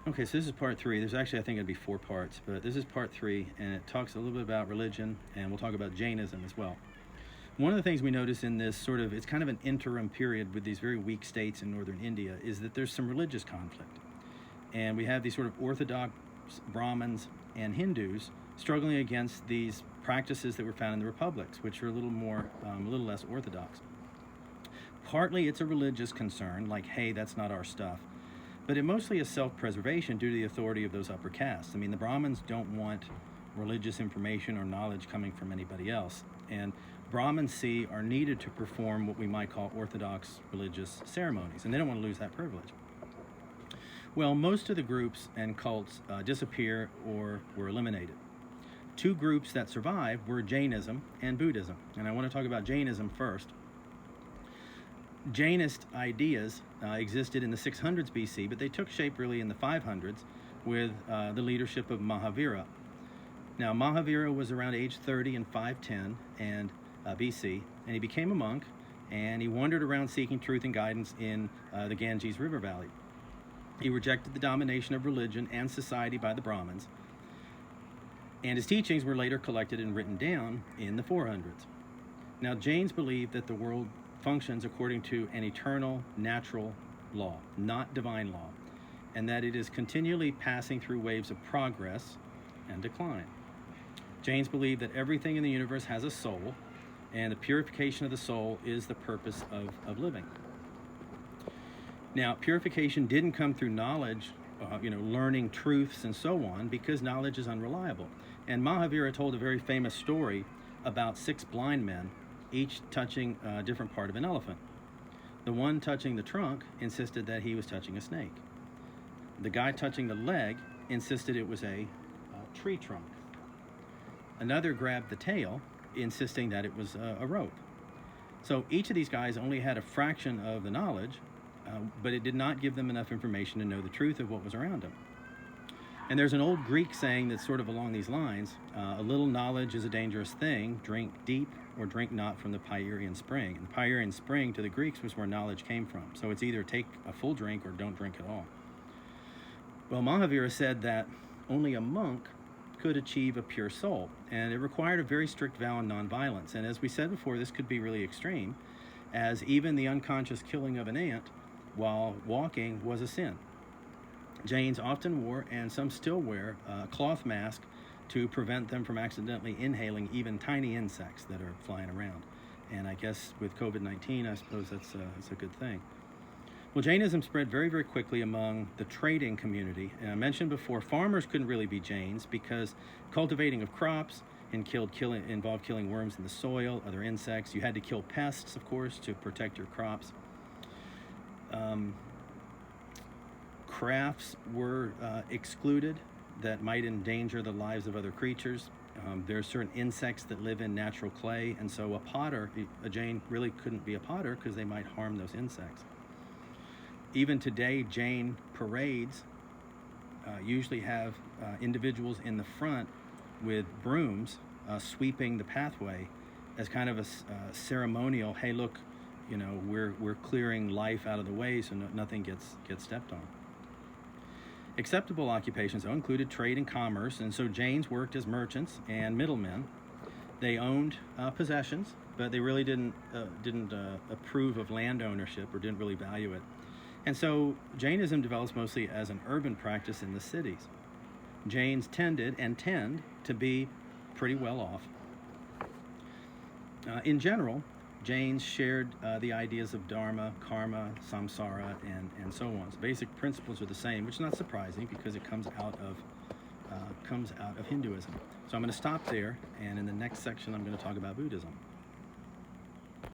Okay, so this is part three. There's actually, I think it'd be four parts, but this is part three, and it talks a little bit about religion, and we'll talk about Jainism as well. One of the things we notice in this sort of, it's kind of an interim period with these very weak states in northern India, is that there's some religious conflict. And we have these sort of Orthodox Brahmins and Hindus struggling against these practices that were found in the republics, which are a little less orthodox. Partly it's a religious concern, like, hey, that's not our stuff. But it mostly is self-preservation due to the authority of those upper castes. I mean, the Brahmins don't want religious information or knowledge coming from anybody else. And Brahmins are needed to perform what we might call orthodox religious ceremonies, and they don't want to lose that privilege. Well, most of the groups and cults disappear or were eliminated. Two groups that survived were Jainism and Buddhism. And I want to talk about Jainism first. Jainist ideas existed in the 600s BC, but they took shape really in the 500s with the leadership of Mahavira. Now, Mahavira was around age 30 in 510 and BC, and he became a monk, and he wandered around seeking truth and guidance in the Ganges River Valley. He rejected the domination of religion and society by the Brahmins, and his teachings were later collected and written down in the 400s. Now, Jains believed that the world functions according to an eternal natural law, not divine law, and that it is continually passing through waves of progress and decline. Jains believe that everything in the universe has a soul, and the purification of the soul is the purpose of living. Now, purification didn't come through knowledge, learning truths and so on, because knowledge is unreliable. And Mahavira told a very famous story about 6 blind men, each touching a different part of an elephant. The one touching the trunk insisted that he was touching a snake. The guy touching the leg insisted it was a tree trunk. Another grabbed the tail, insisting that it was a rope. So each of these guys only had a fraction of the knowledge, but it did not give them enough information to know the truth of what was around them. And there's an old Greek saying that's sort of along these lines: a little knowledge is a dangerous thing, drink deep or drink not from the Pierian spring. And the Pierian spring to the Greeks was where knowledge came from. So it's either take a full drink or don't drink at all. Well, Mahavira said that only a monk could achieve a pure soul, and it required a very strict vow on nonviolence. And as we said before, this could be really extreme, as even the unconscious killing of an ant while walking was a sin. Jains often wore, and some still wear, a cloth mask to prevent them from accidentally inhaling even tiny insects that are flying around. And I guess with COVID-19, I suppose that's a good thing. Well, Jainism spread very, very quickly among the trading community. And I mentioned before, farmers couldn't really be Jains because cultivating of crops involved killing worms in the soil, other insects. You had to kill pests, of course, to protect your crops. Crafts were excluded that might endanger the lives of other creatures. There are certain insects that live in natural clay, and so a Jain really couldn't be a potter because they might harm those insects. Even today, Jain parades usually have individuals in the front with brooms sweeping the pathway as kind of a ceremonial, hey, look, we're clearing life out of the way so nothing gets stepped on. Acceptable occupations included trade and commerce, and so Jains worked as merchants and middlemen. They owned possessions, but they really didn't approve of land ownership or didn't really value it. And so Jainism develops mostly as an urban practice in the cities. Jains tend to be pretty well off. In general, Jains shared the ideas of dharma, karma, samsara, and so on. So basic principles are the same, which is not surprising because it comes out of Hinduism. So I'm going to stop there, and in the next section I'm going to talk about Buddhism.